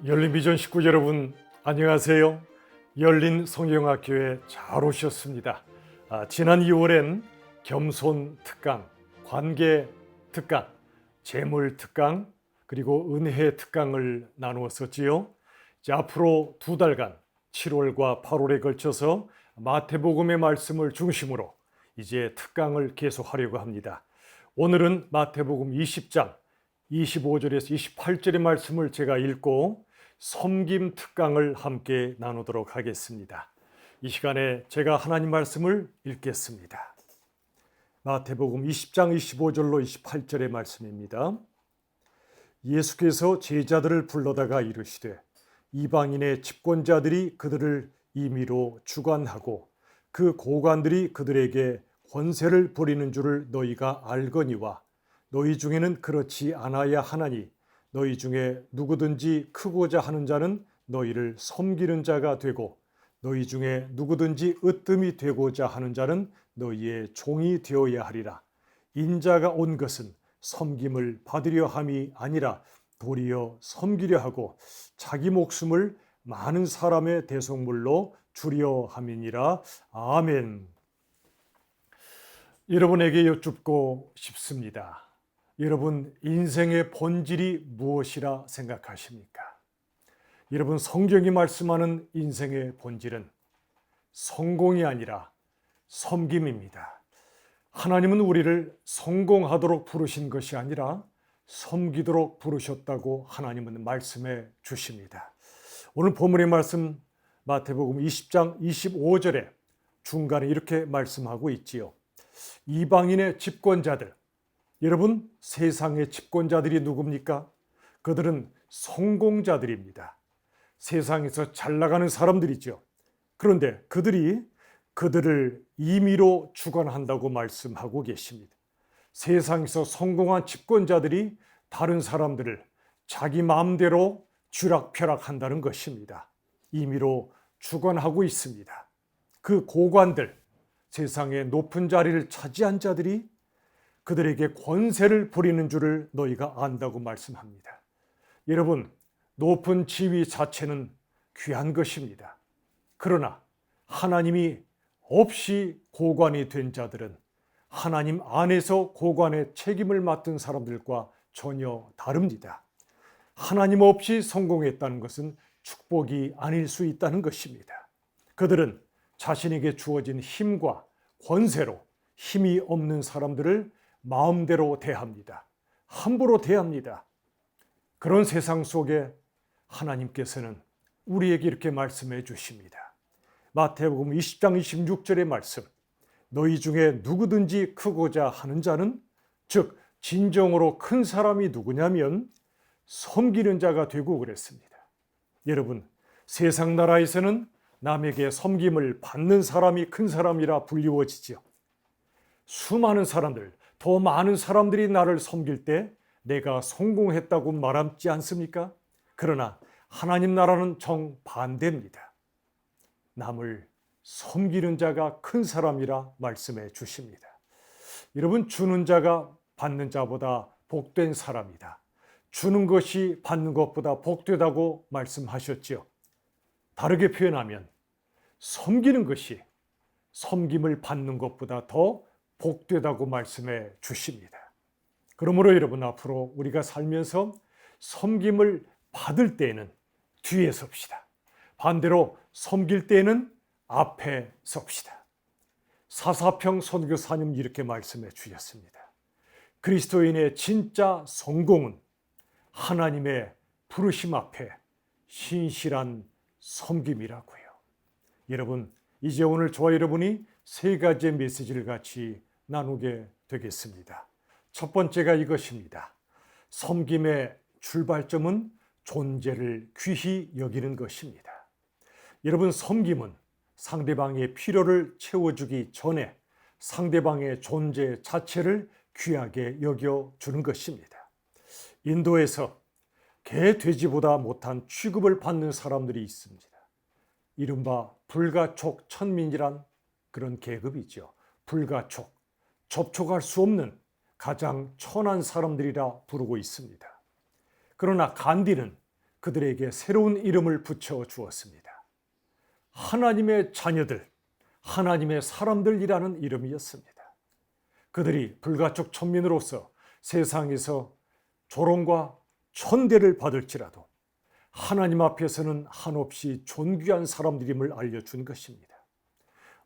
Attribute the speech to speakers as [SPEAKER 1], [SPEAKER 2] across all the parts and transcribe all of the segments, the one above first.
[SPEAKER 1] 열린비전 식구 여러분 안녕하세요. 열린 성경학교에 잘 오셨습니다. 지난 2월엔 겸손 특강, 관계 특강, 재물 특강, 그리고 은혜 특강을 나누었었지요. 이제 앞으로 2달간 7월과 8월에 걸쳐서 마태복음의 말씀을 중심으로 이제 특강을 계속하려고 합니다. 오늘은 마태복음 20장 25절에서 28절의 말씀을 제가 읽고 섬김 특강을 함께 나누도록 하겠습니다. 이 시간에 제가 하나님 말씀을 읽겠습니다. 마태복음 20장 25절로 28절의 말씀입니다. 예수께서 제자들을 불러다가 이르시되 이방인의 집권자들이 그들을 임의로 주관하고 그 고관들이 그들에게 권세를 부리는 줄을 너희가 알거니와 너희 중에는 그렇지 않아야 하나니 너희 중에 누구든지 크고자 하는 자는 너희를 섬기는 자가 되고 너희 중에 누구든지 으뜸이 되고자 하는 자는 너희의 종이 되어야 하리라. 인자가 온 것은 섬김을 받으려 함이 아니라 도리어 섬기려 하고 자기 목숨을 많은 사람의 대속물로 주려 함이니라. 아멘. 여러분에게 여쭙고 싶습니다. 여러분 인생의 본질이 무엇이라 생각하십니까? 여러분 성경이 말씀하는 인생의 본질은 성공이 아니라 섬김입니다. 하나님은 우리를 성공하도록 부르신 것이 아니라 섬기도록 부르셨다고 하나님은 말씀해 주십니다. 오늘 본문의 말씀 마태복음 20장 25절에 중간에 이렇게 말씀하고 있지요. 이방인의 집권자들, 여러분 세상의 집권자들이 누굽니까? 그들은 성공자들입니다. 세상에서 잘 나가는 사람들이죠. 그런데 그들이 그들을 임의로 주관한다고 말씀하고 계십니다. 세상에서 성공한 집권자들이 다른 사람들을 자기 마음대로 쥐락펴락한다는 것입니다. 임의로 주관하고 있습니다. 그 고관들, 세상의 높은 자리를 차지한 자들이 그들에게 권세를 부리는 줄을 너희가 안다고 말씀합니다. 여러분, 높은 지위 자체는 귀한 것입니다. 그러나 하나님이 없이 고관이 된 자들은 하나님 안에서 고관의 책임을 맡은 사람들과 전혀 다릅니다. 하나님 없이 성공했다는 것은 축복이 아닐 수 있다는 것입니다. 그들은 자신에게 주어진 힘과 권세로 힘이 없는 사람들을 마음대로 대합니다. 함부로 대합니다. 그런 세상 속에 하나님께서는 우리에게 이렇게 말씀해 주십니다. 마태복음 20장 26절의 말씀. 너희 중에 누구든지 크고자 하는 자는 즉 진정으로 큰 사람이 누구냐면 섬기는 자가 되고 그랬습니다. 여러분, 세상 나라에서는 남에게 섬김을 받는 사람이 큰 사람이라 불리워지죠. 수많은 사람들, 더 많은 사람들이 나를 섬길 때 내가 성공했다고 말하지 않습니까? 그러나 하나님 나라는 정반대입니다. 남을 섬기는 자가 큰 사람이라 말씀해 주십니다. 여러분, 주는 자가 받는 자보다 복된 사람이다. 주는 것이 받는 것보다 복되다고 말씀하셨지요. 다르게 표현하면 섬기는 것이 섬김을 받는 것보다 더 복되다고 말씀해 주십니다. 그러므로 여러분, 앞으로 우리가 살면서 섬김을 받을 때에는 뒤에 섭시다. 반대로 섬길 때에는 앞에 섭시다. 사사평 선교사님 이렇게 말씀해 주셨습니다. 그리스도인의 진짜 성공은 하나님의 부르심 앞에 신실한 섬김이라고요. 여러분, 이제 오늘 저와 여러분이 3가지의 메시지를 같이 나누게 되겠습니다. 첫 번째가 이것입니다. 섬김의 출발점은 존재를 귀히 여기는 것입니다. 여러분, 섬김은 상대방의 필요를 채워주기 전에 상대방의 존재 자체를 귀하게 여겨주는 것입니다. 인도에서 개, 돼지보다 못한 취급을 받는 사람들이 있습니다. 이른바 불가촉 천민이란 그런 계급이죠. 불가촉, 접촉할 수 없는 가장 천한 사람들이라 부르고 있습니다. 그러나 간디는 그들에게 새로운 이름을 붙여 주었습니다. 하나님의 자녀들, 하나님의 사람들이라는 이름이었습니다. 그들이 불가촉 천민으로서 세상에서 조롱과 천대를 받을지라도 하나님 앞에서는 한없이 존귀한 사람들임을 알려준 것입니다.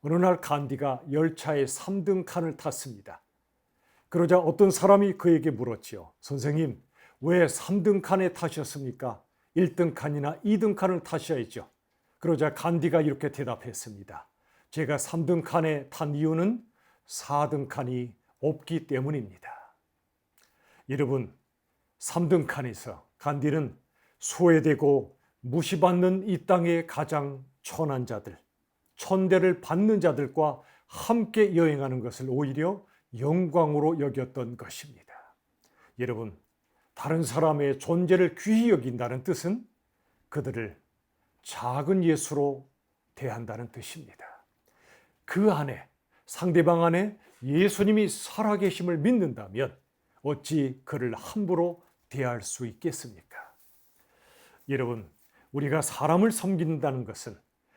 [SPEAKER 1] 어느 날 간디가 열차의 3등 칸을 탔습니다. 그러자 어떤 사람이 그에게 물었지요. 선생님, 왜 3등 칸에 타셨습니까? 1등 칸이나 2등 칸을 타셔야죠. 그러자 간디가 이렇게 대답했습니다. 제가 3등 칸에 탄 이유는 4등 칸이 없기 때문입니다. 여러분, 3등 칸에서 간디는 소외되고 무시받는 이 땅의 가장 천한 자들, 천대를 받는 자들과 함께 여행하는 것을 오히려 영광으로 여겼던 것입니다. 여러분, 다른 사람의 존재를 귀히 여긴다는 뜻은 그들을 작은 예수로 대한다는 뜻입니다. 그 안에, 상대방 안에 예수님이 살아계심을 믿는다면 어찌 그를 함부로 대할 수 있겠습니까? 여러분, 우리가 사람을 섬긴다는 것은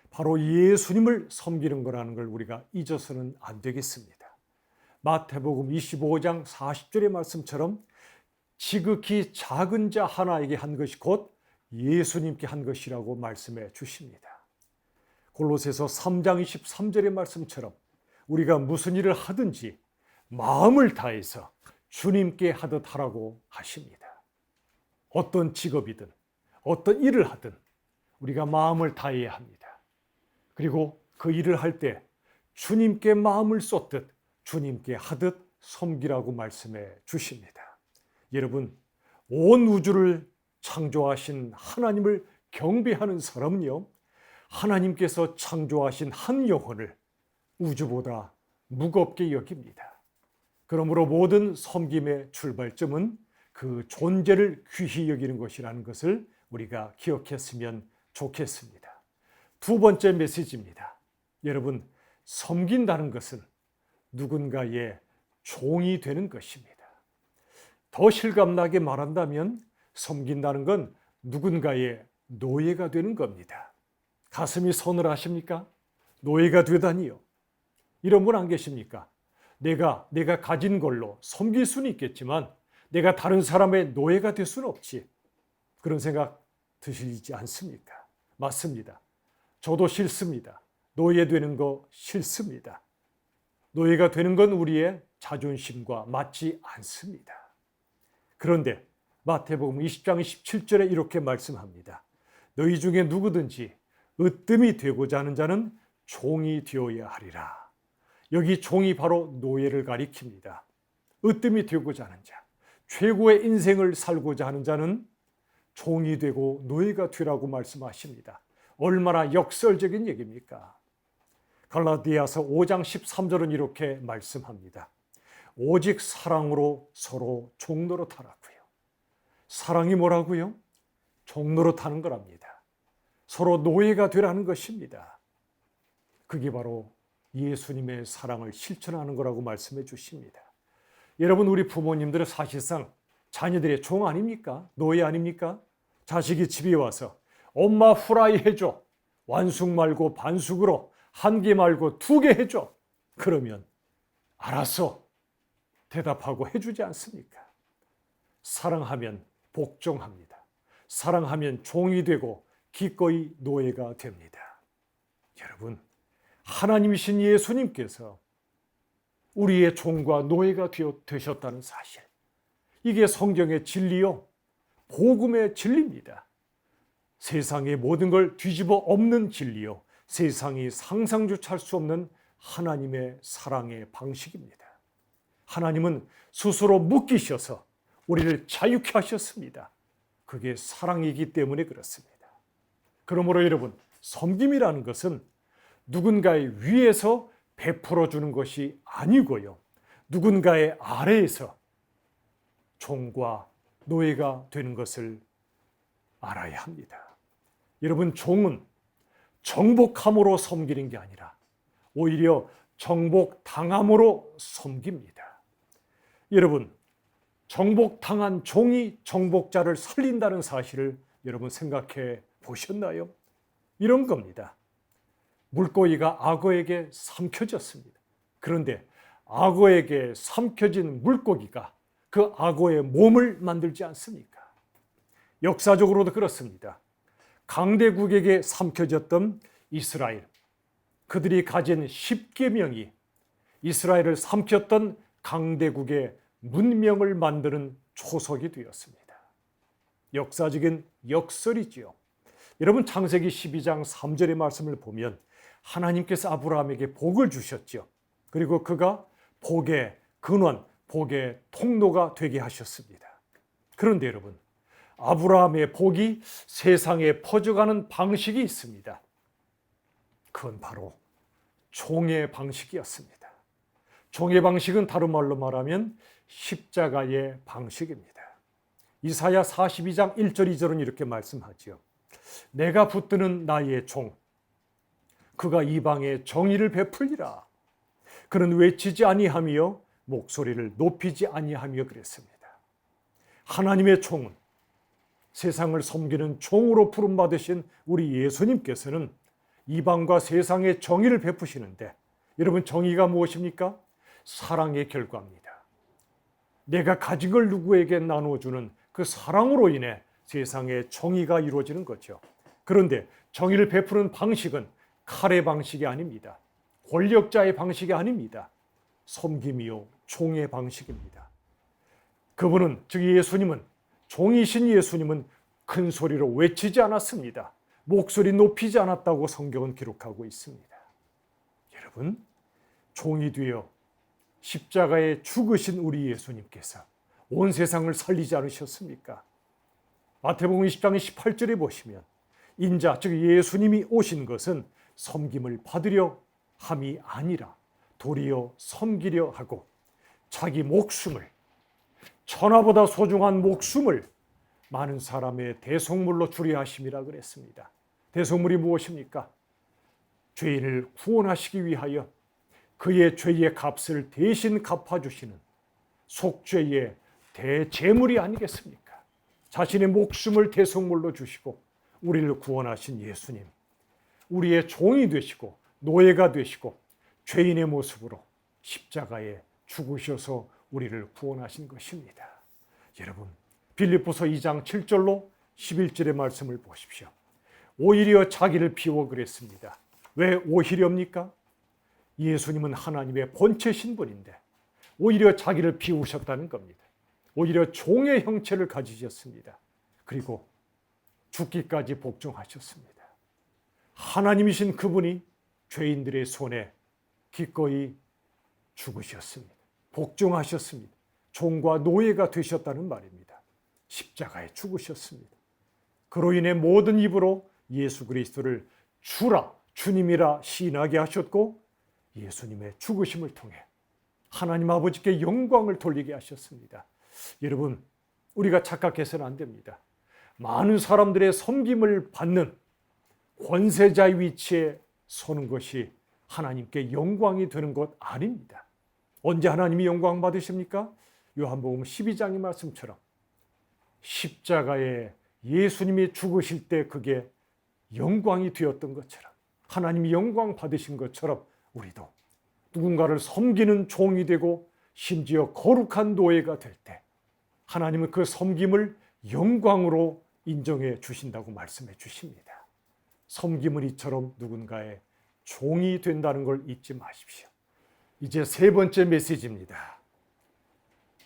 [SPEAKER 1] 바로 예수님을 섬기는 거라는 걸 우리가 잊어서는 안 되겠습니다. 마태복음 25장 40절의 말씀처럼 지극히 작은 자 하나에게 한 것이 곧 예수님께 한 것이라고 말씀해 주십니다. 골로새서 3장 23절의 말씀처럼 우리가 무슨 일을 하든지 마음을 다해서 주님께 하듯 하라고 하십니다. 어떤 직업이든 어떤 일을 하든 우리가 마음을 다해야 합니다. 그리고 그 일을 할 때 주님께 마음을 쏟듯 주님께 하듯 섬기라고 말씀해 주십니다. 여러분, 온 우주를 창조하신 하나님을 경배하는 사람은요, 하나님께서 창조하신 한 영혼을 우주보다 무겁게 여깁니다. 그러므로 모든 섬김의 출발점은 그 존재를 귀히 여기는 것이라는 것을 우리가 기억했으면 좋겠습니다. 두 번째 메시지입니다. 여러분, 섬긴다는 것은 누군가의 종이 되는 것입니다. 더 실감나게 말한다면 섬긴다는 건 누군가의 노예가 되는 겁니다. 가슴이 서늘하십니까? 노예가 되다니요. 이런 분 안 계십니까? 내가 가진 걸로 섬길 수는 있겠지만 내가 다른 사람의 노예가 될 수는 없지. 그런 생각 드시지 않습니까? 맞습니다. 저도 싫습니다. 노예되는 거 싫습니다. 노예가 되는 건 우리의 자존심과 맞지 않습니다. 그런데 마태복음 20장 17절에 이렇게 말씀합니다. 너희 중에 누구든지 으뜸이 되고자 하는 자는 종이 되어야 하리라. 여기 종이 바로 노예를 가리킵니다. 으뜸이 되고자 하는 자, 최고의 인생을 살고자 하는 자는 종이 되고 노예가 되라고 말씀하십니다. 얼마나 역설적인 얘기입니까? 갈라디아서 5장 13절은 이렇게 말씀합니다. 오직 사랑으로 서로 종노릇하라고요. 사랑이 뭐라고요? 종노릇하는 거랍니다. 서로 노예가 되라는 것입니다. 그게 바로 예수님의 사랑을 실천하는 거라고 말씀해 주십니다. 여러분, 우리 부모님들은 사실상 자녀들의 종 아닙니까? 노예 아닙니까? 자식이 집에 와서 엄마 후라이 해줘. 완숙 말고 반숙으로, 한 개 말고 2개 해줘. 그러면 알았어 대답하고 해주지 않습니까? 사랑하면 복종합니다. 사랑하면 종이 되고 기꺼이 노예가 됩니다. 여러분, 하나님이신 예수님께서 우리의 종과 노예가 되셨다는 사실, 이게 성경의 진리요, 복음의 진리입니다. 세상의 모든 걸 뒤집어 엎는 진리요, 세상이 상상조차 할 수 없는 하나님의 사랑의 방식입니다. 하나님은 스스로 묶이셔서 우리를 자유케 하셨습니다. 그게 사랑이기 때문에 그렇습니다. 그러므로 여러분, 섬김이라는 것은 누군가의 위에서 베풀어 주는 것이 아니고요, 누군가의 아래에서 종과 노예가 되는 것을 알아야 합니다. 여러분, 종은 정복함으로 섬기는 게 아니라 오히려 정복당함으로 섬깁니다. 여러분, 정복당한 종이 정복자를 살린다는 사실을 여러분 생각해 보셨나요? 이런 겁니다. 물고기가 악어에게 삼켜졌습니다. 그런데 악어에게 삼켜진 물고기가 그 악어의 몸을 만들지 않습니까? 역사적으로도 그렇습니다. 강대국에게 삼켜졌던 이스라엘, 그들이 가진 10계명이 이스라엘을 삼켰던 강대국의 문명을 만드는 초석이 되었습니다. 역사적인 역설이지요. 여러분 창세기 12장 3절의 말씀을 보면 하나님께서 아브라함에게 복을 주셨죠. 그리고 그가 복의 근원, 복의 통로가 되게 하셨습니다. 그런데 여러분, 아브라함의 복이 세상에 퍼져가는 방식이 있습니다. 그건 바로 종의 방식이었습니다. 종의 방식은 다른 말로 말하면 십자가의 방식입니다. 이사야 42장 1절 2절은 이렇게 말씀하지요. 내가 붙드는 나의 종, 그가 이방에 정의를 베풀리라. 그는 외치지 아니하며 목소리를 높이지 아니하며 그랬습니다. 하나님의 종은 세상을 섬기는 종으로 부름받으신 우리 예수님께서는 이방과 세상의 정의를 베푸시는데, 여러분 정의가 무엇입니까? 사랑의 결과입니다. 내가 가진 걸 누구에게 나눠주는 그 사랑으로 인해 세상에 정의가 이루어지는 거죠. 그런데 정의를 베푸는 방식은 칼의 방식이 아닙니다. 권력자의 방식이 아닙니다. 섬김이요 종의 방식입니다. 그분은, 즉 예수님은, 종이신 예수님은 큰 소리로 외치지 않았습니다. 목소리 높이지 않았다고 성경은 기록하고 있습니다. 여러분, 종이 되어 십자가에 죽으신 우리 예수님께서 온 세상을 살리지 않으셨습니까? 마태복음 20장 18절에 보시면 인자, 즉 예수님이 오신 것은 섬김을 받으려 함이 아니라 도리어 섬기려 하고 자기 목숨을, 천하보다 소중한 목숨을 많은 사람의 대속물로 주려 하심이라 그랬습니다. 대속물이 무엇입니까? 죄인을 구원하시기 위하여 그의 죄의 값을 대신 갚아주시는 속죄의 대제물이 아니겠습니까? 자신의 목숨을 대속물로 주시고 우리를 구원하신 예수님, 우리의 종이 되시고 노예가 되시고 죄인의 모습으로 십자가에 죽으셔서 우리를 구원하신 것입니다. 여러분, 빌립보서 2장 7절로 11절의 말씀을 보십시오. 오히려 자기를 비워 그랬습니다. 왜 오히려입니까? 예수님은 하나님의 본체 신분인데 오히려 자기를 비우셨다는 겁니다. 오히려 종의 형체를 가지셨습니다. 그리고 죽기까지 복종하셨습니다. 하나님이신 그분이 죄인들의 손에 기꺼이 죽으셨습니다. 복종하셨습니다. 종과 노예가 되셨다는 말입니다. 십자가에 죽으셨습니다. 그로 인해 모든 입으로 예수 그리스도를 주라, 주님이라 시인하게 하셨고 예수님의 죽으심을 통해 하나님 아버지께 영광을 돌리게 하셨습니다. 여러분, 우리가 착각해서는 안 됩니다. 많은 사람들의 섬김을 받는 권세자의 위치에 서는 것이 하나님께 영광이 되는 것 아닙니다. 언제 하나님이 영광 받으십니까? 요한복음 12장의 말씀처럼 십자가에 예수님이 죽으실 때 그게 영광이 되었던 것처럼, 하나님이 영광 받으신 것처럼 우리도 누군가를 섬기는 종이 되고 심지어 거룩한 노예가 될 때 하나님은 그 섬김을 영광으로 인정해 주신다고 말씀해 주십니다. 섬김은 이처럼 누군가의 종이 된다는 걸 잊지 마십시오. 이제 세 번째 메시지입니다.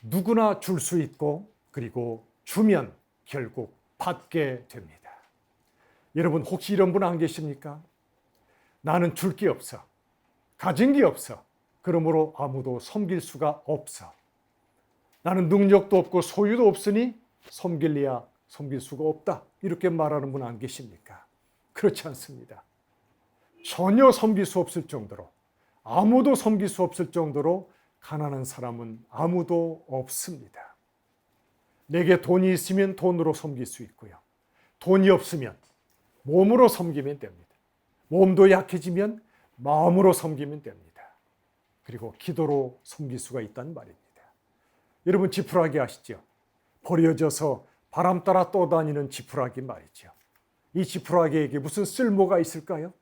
[SPEAKER 1] 누구나 줄 수 있고 그리고 주면 결국 받게 됩니다. 여러분, 혹시 이런 분 안 계십니까? 나는 줄 게 없어. 가진 게 없어. 그러므로 아무도 섬길 수가 없어. 나는 능력도 없고 소유도 없으니 섬길래야 섬길 수가 없다. 이렇게 말하는 분 안 계십니까? 그렇지 않습니다. 전혀 섬길 수 없을 정도로, 아무도 섬길 수 없을 정도로 가난한 사람은 아무도 없습니다. 내게 돈이 있으면 돈으로 섬길 수 있고요. 돈이 없으면 몸으로 섬기면 됩니다. 몸도 약해지면 마음으로 섬기면 됩니다. 그리고 기도로 섬길 수가 있다는 말입니다. 여러분, 지푸라기 아시죠? 버려져서 바람 따라 떠다니는 지푸라기 말이죠. 이 지푸라기에게 무슨 쓸모가 있을까요?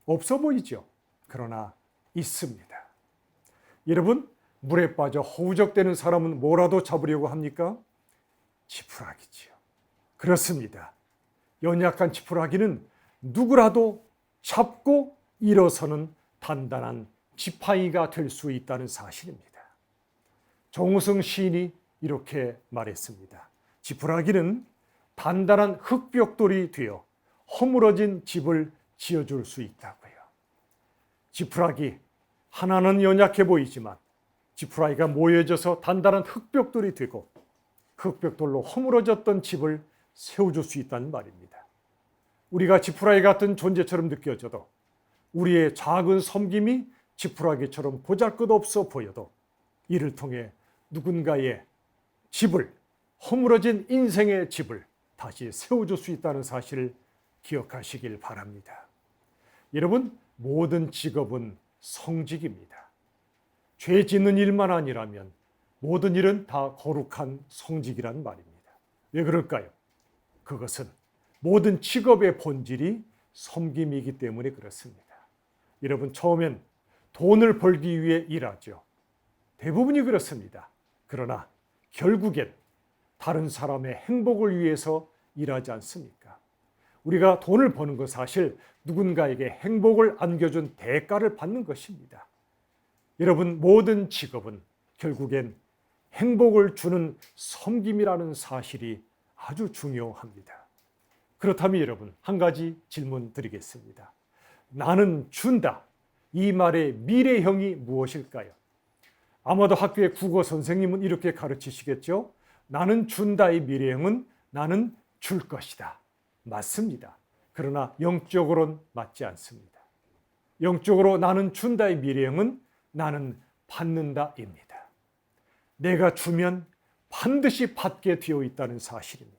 [SPEAKER 1] 없어 보이죠. 그러나 있습니다. 여러분, 물에 빠져 허우적대는 사람은 뭐라도 잡으려고 합니까? 지푸라기지요. 그렇습니다. 연약한 지푸라기는 누구라도 잡고 일어서는 단단한 지팡이가 될 수 있다는 사실입니다. 정우성 시인이 이렇게 말했습니다. 지푸라기는 단단한 흙벽돌이 되어 허물어진 집을 지어줄 수 있다고요. 지푸라기 하나는 연약해 보이지만 지푸라기가 모여져서 단단한 흙벽돌이 되고 흙벽돌로 허물어졌던 집을 세워줄 수 있다는 말입니다. 우리가 지푸라기 같은 존재처럼 느껴져도 우리의 작은 섬김이 지푸라기처럼 보잘것없어 보여도 이를 통해 누군가의 집을, 허물어진 인생의 집을 다시 세워줄 수 있다는 사실을 기억하시길 바랍니다. 여러분, 모든 직업은 성직입니다. 죄 짓는 일만 아니라면 모든 일은 다 거룩한 성직이란 말입니다. 왜 그럴까요? 그것은 모든 직업의 본질이 섬김이기 때문에 그렇습니다. 여러분, 처음엔 돈을 벌기 위해 일하죠. 대부분이 그렇습니다. 그러나 결국엔 다른 사람의 행복을 위해서 일하지 않습니까? 우리가 돈을 버는 것 사실 누군가에게 행복을 안겨준 대가를 받는 것입니다. 여러분, 모든 직업은 결국엔 행복을 주는 섬김이라는 사실이 아주 중요합니다. 그렇다면 여러분, 한 가지 질문 드리겠습니다. 나는 준다. 이 말의 미래형이 무엇일까요? 아마도 학교의 국어 선생님은 이렇게 가르치시겠죠? 나는 준다의 미래형은 나는 줄 것이다. 맞습니다. 그러나 영적으로는 맞지 않습니다. 영적으로 나는 준다의 미래형은 나는 받는다입니다. 내가 주면 반드시 받게 되어 있다는 사실입니다.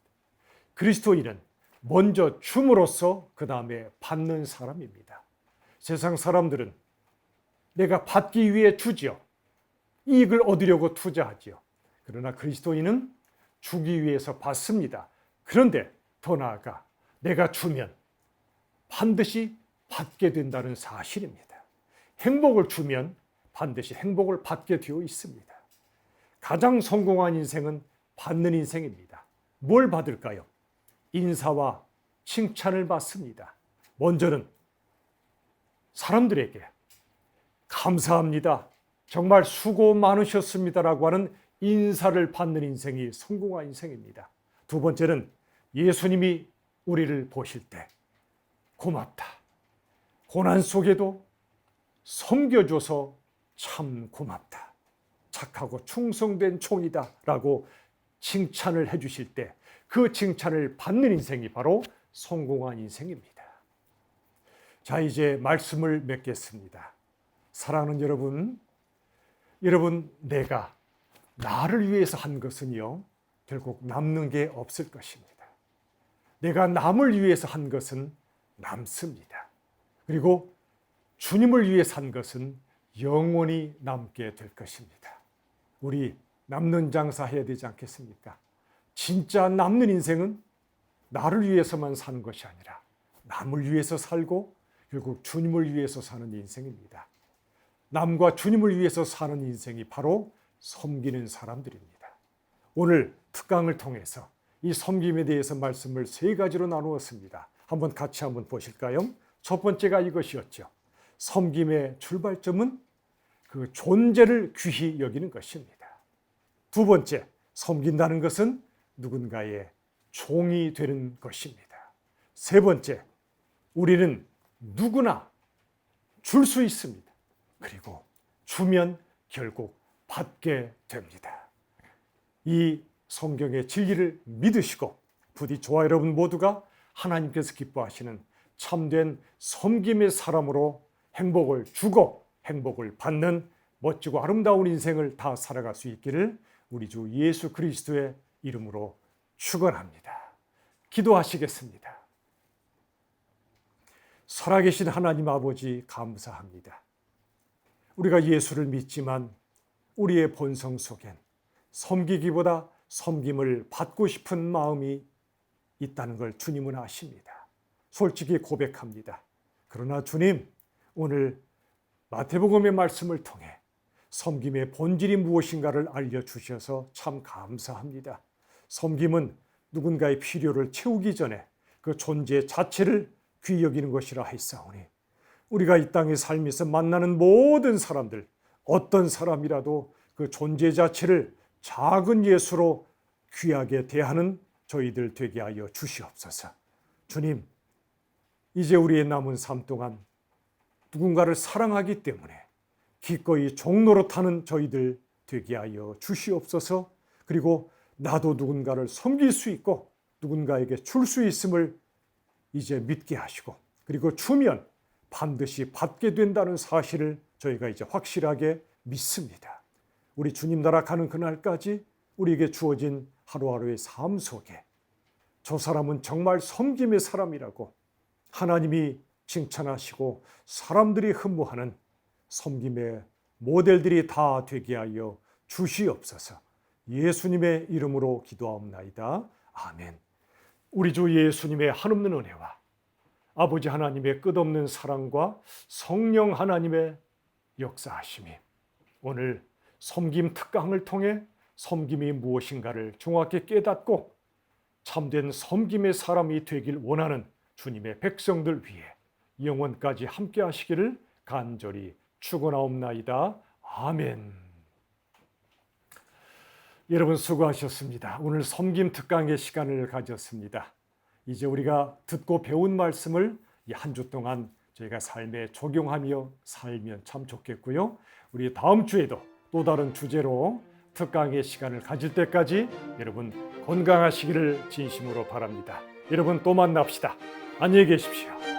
[SPEAKER 1] 그리스도인은 먼저 줌으로써 그 다음에 받는 사람입니다. 세상 사람들은 내가 받기 위해 주지요. 이익을 얻으려고 투자하지요. 그러나 그리스도인은 주기 위해서 받습니다. 그런데 더 나아가 내가 주면 반드시 받게 된다는 사실입니다. 행복을 주면 반드시 행복을 받게 되어 있습니다. 가장 성공한 인생은 받는 인생입니다. 뭘 받을까요? 인사와 칭찬을 받습니다. 먼저는 사람들에게 감사합니다. 정말 수고 많으셨습니다라고 하는 인사를 받는 인생이 성공한 인생입니다. 두 번째는 예수님이 우리를 보실 때 고맙다. 고난 속에도 섬겨줘서 참 고맙다. 착하고 충성된 종이다 라고 칭찬을 해주실 때 그 칭찬을 받는 인생이 바로 성공한 인생입니다. 자, 이제 말씀을 맺겠습니다. 사랑하는 여러분, 내가 나를 위해서 한 것은요, 결국 남는 게 없을 것입니다. 내가 남을 위해서 한 것은 남습니다. 그리고 주님을 위해서 한 것은 영원히 남게 될 것입니다. 우리 남는 장사 해야 되지 않겠습니까? 진짜 남는 인생은 나를 위해서만 사는 것이 아니라 남을 위해서 살고 결국 주님을 위해서 사는 인생입니다. 남과 주님을 위해서 사는 인생이 바로 섬기는 사람들입니다. 오늘 특강을 통해서 이 섬김에 대해서 말씀을 세 가지로 나누었습니다. 한번 같이 한번 보실까요? 첫 번째가 이것이었죠. 섬김의 출발점은 그 존재를 귀히 여기는 것입니다. 두 번째, 섬긴다는 것은 누군가의 종이 되는 것입니다. 세 번째, 우리는 누구나 줄 수 있습니다. 그리고 주면 결국 받게 됩니다. 이 성경의 진리를 믿으시고 부디 저와 여러분 모두가 하나님께서 기뻐하시는 참된 섬김의 사람으로 행복을 주고 행복을 받는 멋지고 아름다운 인생을 다 살아갈 수 있기를 우리 주 예수 그리스도의 이름으로 축원합니다. 기도하시겠습니다. 살아계신 하나님 아버지 감사합니다. 우리가 예수를 믿지만 우리의 본성 속엔 섬기기보다 섬김을 받고 싶은 마음이 있다는 걸 주님은 아십니다. 솔직히 고백합니다. 그러나 주님, 오늘 마태복음의 말씀을 통해 섬김의 본질이 무엇인가를 알려주셔서 참 감사합니다. 섬김은 누군가의 필요를 채우기 전에 그 존재 자체를 귀히 여기는 것이라 하였사오니, 우리가 이 땅에 살면서 만나는 모든 사람들, 어떤 사람이라도 그 존재 자체를 작은 예수로 귀하게 대하는 저희들 되게 하여 주시옵소서. 주님, 이제 우리의 남은 삶 동안 누군가를 사랑하기 때문에 기꺼이 종로로 타는 저희들 되게 하여 주시옵소서. 그리고 나도 누군가를 섬길 수 있고 누군가에게 줄 수 있음을 이제 믿게 하시고, 그리고 주면 반드시 받게 된다는 사실을 저희가 이제 확실하게 믿습니다. 우리 주님 나라 가는 그날까지 우리에게 주어진 하루하루의 삶 속에 저 사람은 정말 섬김의 사람이라고 하나님이 칭찬하시고 사람들이 흠모하는 섬김의 모델들이 다 되게 하여 주시옵소서. 예수님의 이름으로 기도하옵나이다. 아멘. 우리 주 예수님의 한없는 은혜와 아버지 하나님의 끝없는 사랑과 성령 하나님의 역사하심이 오늘 섬김 특강을 통해 섬김이 무엇인가를 정확히 깨닫고 참된 섬김의 사람이 되길 원하는 주님의 백성들 위해 영원까지 함께 하시기를 간절히 축원하옵나이다. 아멘. 여러분 수고하셨습니다. 오늘 섬김 특강의 시간을 가졌습니다. 이제 우리가 듣고 배운 말씀을 이 한 주 동안 저희가 삶에 적용하며 살면 참 좋겠고요. 우리 다음 주에도 또 다른 주제로 특강의 시간을 가질 때까지 여러분 건강하시기를 진심으로 바랍니다. 여러분 또 만납시다. 안녕히 계십시오.